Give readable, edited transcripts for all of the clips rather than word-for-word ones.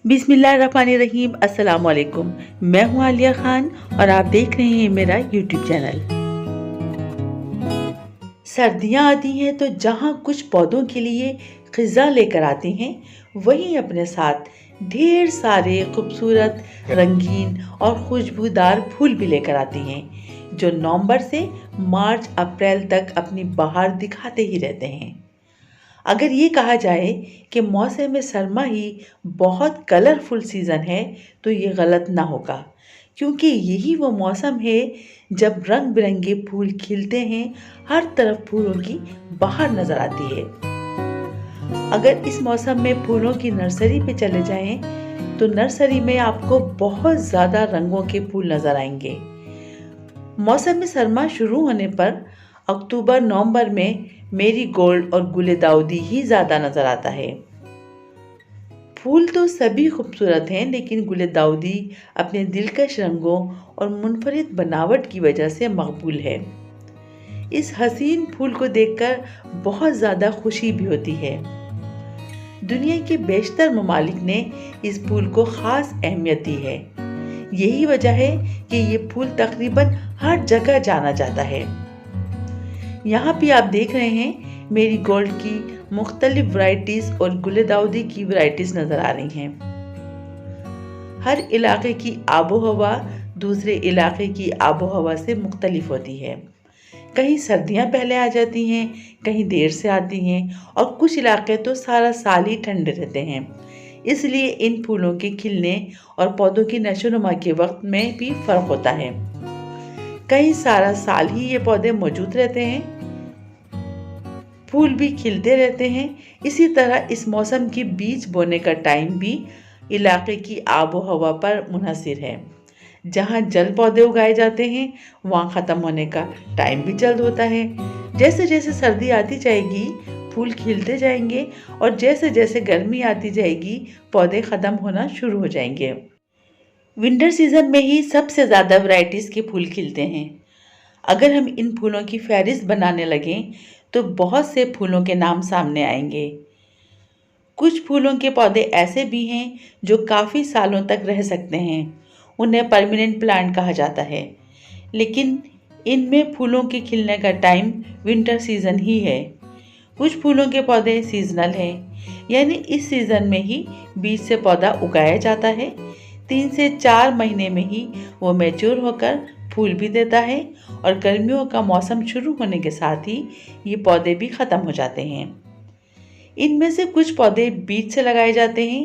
बिस्मिल्लाहिर्रहमानिर्रहीम। अस्सलाम वालेकुम। मैं हूँ आलिया खान और आप देख रहे हैं मेरा यूट्यूब चैनल। सर्दियाँ आती हैं तो जहाँ कुछ पौधों के लिए खिज़ा लेकर आते हैं, वहीं अपने साथ ढेर सारे खूबसूरत, रंगीन और खुशबूदार फूल भी लेकर आती हैं, जो नवंबर से मार्च अप्रैल तक अपनी बहार दिखाते ही रहते हैं। अगर ये कहा जाए कि मौसम सरमा ही बहुत कलरफुल सीज़न है, तो ये गलत ना होगा, क्योंकि यही वो मौसम है जब रंग बिरंगे फूल खिलते हैं, हर तरफ फूलों की बहार नज़र आती है। अगर इस मौसम में फूलों की नर्सरी पे चले जाएं, तो नर्सरी में आपको बहुत ज़्यादा रंगों के फूल नज़र आएंगे। मौसम सरमा शुरू होने पर अक्टूबर नवंबर में मेरीगोल्ड और गुले दाउदी ही ज़्यादा नज़र आता है। फूल तो सभी खूबसूरत हैं, लेकिन गुले दाउदी अपने दिलकश रंगों और मुनफरिद बनावट की वजह से मकबूल है। इस हसीन फूल को देखकर बहुत ज़्यादा खुशी भी होती है। दुनिया के बेशतर ममालिक ने इस फूल को ख़ास अहमियत दी है। यही वजह है कि ये फूल तकरीबन हर जगह जाना जाता है। यहाँ भी आप देख रहे हैं मेरीगोल्ड की मुख्तलिफ वैरायटीज़ और गुले दाउदी की वैरायटीज़ नज़र आ रही हैं। हर इलाके की आबो हवा दूसरे इलाके की आबो हवा से मुख्तलिफ होती है। कहीं सर्दियाँ पहले आ जाती हैं, कहीं देर से आती हैं और कुछ इलाके तो सारा साल ही ठंडे रहते हैं। इसलिए इन फूलों के खिलने और पौधों की नशोनुमा के वक्त में भी फ़र्क होता है। कहीं सारा साल ही ये पौधे मौजूद रहते हैं, फूल भी खिलते रहते हैं। इसी तरह इस मौसम की बीज बोने का टाइम भी इलाके की आबो हवा पर मुनहसिर है। जहाँ जल्द पौधे उगाए जाते हैं, वहाँ ख़त्म होने का टाइम भी जल्द होता है। जैसे जैसे सर्दी आती जाएगी, फूल खिलते जाएंगे और जैसे जैसे गर्मी आती जाएगी, पौधे ख़त्म होना शुरू हो जाएंगे। विंटर सीज़न में ही सबसे ज़्यादा वैरायटीज़ के फूल खिलते हैं। अगर हम इन फूलों की फहरिस्त बनाने लगें, तो बहुत से फूलों के नाम सामने आएंगे। कुछ फूलों के पौधे ऐसे भी हैं जो काफ़ी सालों तक रह सकते हैं, उन्हें परमानेंट प्लांट कहा जाता है। लेकिन इनमें फूलों के खिलने का टाइम विंटर सीज़न ही है। कुछ फूलों के पौधे सीजनल हैं, यानी इस सीज़न में ही बीज से पौधा उगाया जाता है। 3 से 4 महीने में ही वो मैच्योर होकर फूल भी देता है और गर्मियों का मौसम शुरू होने के साथ ही ये पौधे भी ख़त्म हो जाते हैं। इनमें से कुछ पौधे बीज से लगाए जाते हैं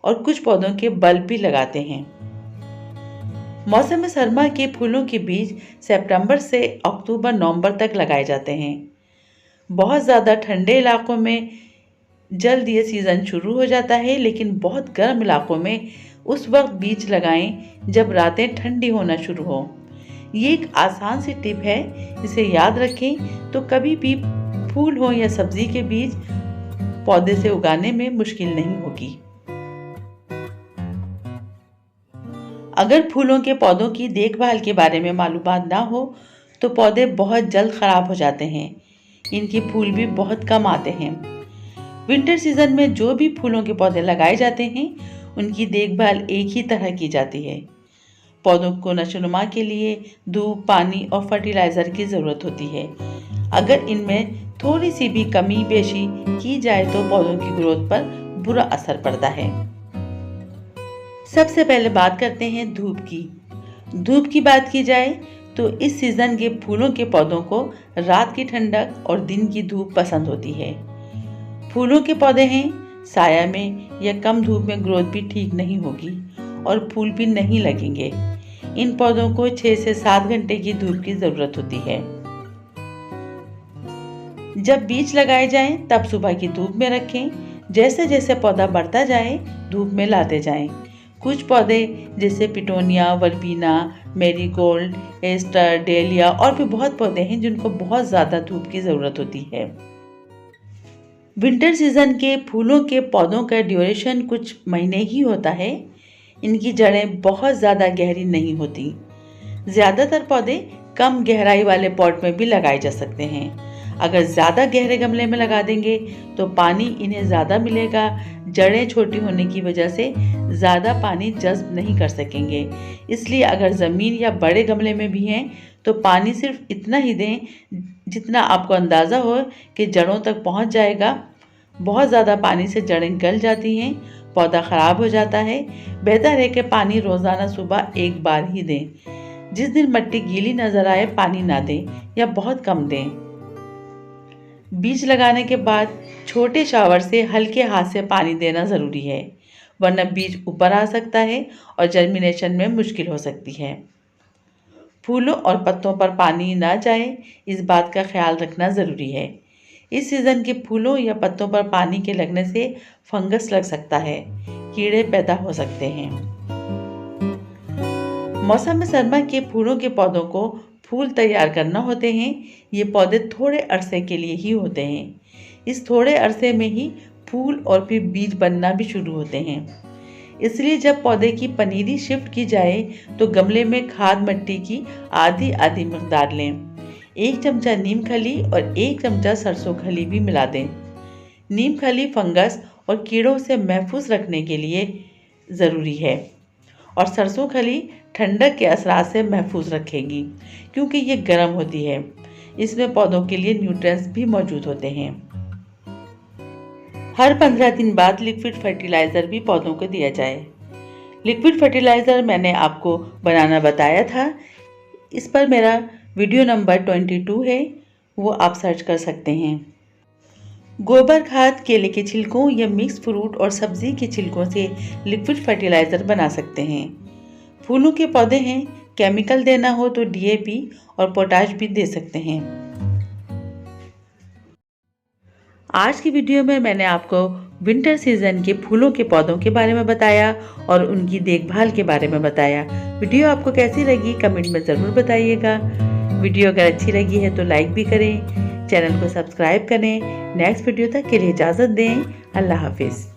और कुछ पौधों के बल्ब भी लगाते हैं। मौसम सरमा के फूलों के बीज सितंबर से अक्टूबर नवंबर तक लगाए जाते हैं। बहुत ज़्यादा ठंडे इलाकों में जल्द ये सीज़न शुरू हो जाता है, लेकिन बहुत गर्म इलाकों में उस वक्त बीज लगाएं जब रातें ठंडी होना शुरू हो। ये एक आसान सी टिप है, इसे याद रखें तो कभी भी फूल हो या सब्जी के बीज पौधे से उगाने में मुश्किल नहीं होगी। अगर फूलों के पौधों की देखभाल के बारे में मालूमात ना हो, तो पौधे बहुत जल्द ख़राब हो जाते हैं। इनके फूल भी बहुत कम आते हैं। विंटर सीज़न में जो भी फूलों के पौधे लगाए जाते हैं, उनकी देखभाल एक ही तरह की जाती है। पौधों को नशोनुमा के लिए धूप, पानी और फर्टिलाइज़र की ज़रूरत होती है। अगर इनमें थोड़ी सी भी कमी बेशी की जाए तो पौधों की ग्रोथ पर बुरा असर पड़ता है। सबसे पहले बात करते हैं धूप की। धूप की बात की जाए तो इस सीज़न के फूलों के पौधों को रात की ठंडक और दिन की धूप पसंद होती है। फूलों के पौधे हैं, साया में या कम धूप में ग्रोथ भी ठीक नहीं होगी और फूल भी नहीं लगेंगे। इन पौधों को 6 से 7 घंटे की धूप की ज़रूरत होती है। जब बीज लगाए जाएं, तब सुबह की धूप में रखें। जैसे जैसे पौधा बढ़ता जाए, धूप में लाते जाएं। कुछ पौधे जैसे petunia, verbena, marigold, aster, dahlia और भी बहुत पौधे हैं जिनको बहुत ज़्यादा धूप की ज़रूरत होती है। विंटर सीज़न के फूलों के पौधों का ड्यूरेशन कुछ महीने ही होता है। इनकी जड़ें बहुत ज़्यादा गहरी नहीं होती। ज़्यादातर पौधे कम गहराई वाले पॉट में भी लगाए जा सकते हैं। अगर ज़्यादा गहरे गमले में लगा देंगे तो पानी इन्हें ज़्यादा मिलेगा। जड़ें छोटी होने की वजह से ज़्यादा पानी जज़्ब नहीं कर सकेंगे। इसलिए अगर ज़मीन या बड़े गमले में भी हैं तो पानी सिर्फ इतना ही दें जितना आपको अंदाज़ा हो कि जड़ों तक पहुंच जाएगा। बहुत ज़्यादा पानी से जड़ें गल जाती हैं, पौधा ख़राब हो जाता है। बेहतर है कि पानी रोज़ाना सुबह एक बार ही दें। जिस दिन मिट्टी गीली नज़र आए पानी ना दें या बहुत कम दें। बीज लगाने के बाद छोटे शावर से हल्के हाथ से पानी देना ज़रूरी है, वरना बीज ऊपर आ सकता है और जर्मिनेशन में मुश्किल हो सकती है। फूलों और पत्तों पर पानी ना जाए, इस बात का ख्याल रखना ज़रूरी है। इस सीज़न के फूलों या पत्तों पर पानी के लगने से फंगस लग सकता है, कीड़े पैदा हो सकते हैं। मौसम सरमा के फूलों के पौधों को फूल तैयार करना होते हैं। ये पौधे थोड़े अरसे के लिए ही होते हैं। इस थोड़े अरसे में ही फूल और फिर बीज बनना भी शुरू होते हैं। इसलिए जब पौधे की पनीरी शिफ्ट की जाए तो गमले में खाद मिट्टी की आधी आधी मकदार लें। 1 चमचा नीम खली और 1 चमचा सरसों खली भी मिला दें। नीम खली फंगस और कीड़ों से महफूज रखने के लिए ज़रूरी है और सरसों खली ठंडक के असरात से महफूज रखेगी क्योंकि ये गर्म होती है। इसमें पौधों के लिए न्यूट्रिएंट्स भी मौजूद होते हैं। हर 15 दिन बाद लिक्विड फर्टिलाइज़र भी पौधों को दिया जाए। लिक्विड फर्टिलाइज़र मैंने आपको बनाना बताया था। इस पर मेरा वीडियो नंबर 22 है, वो आप सर्च कर सकते हैं। गोबर खाद केले के छिलकों या मिक्स फ्रूट और सब्जी के छिलकों से लिक्विड फर्टिलाइज़र बना सकते हैं। फूलों के पौधे हैं, केमिकल देना हो तो DAP और पोटाश भी दे सकते हैं। आज की वीडियो में मैंने आपको विंटर सीजन के फूलों के पौधों के बारे में बताया और उनकी देखभाल के बारे में बताया। वीडियो आपको कैसी लगी कमेंट में ज़रूर बताइएगा। वीडियो अगर अच्छी लगी है तो लाइक भी करें, चैनल को सब्सक्राइब करें। नेक्स्ट वीडियो तक के लिए इजाज़त दें। अल्लाह हाफिज़।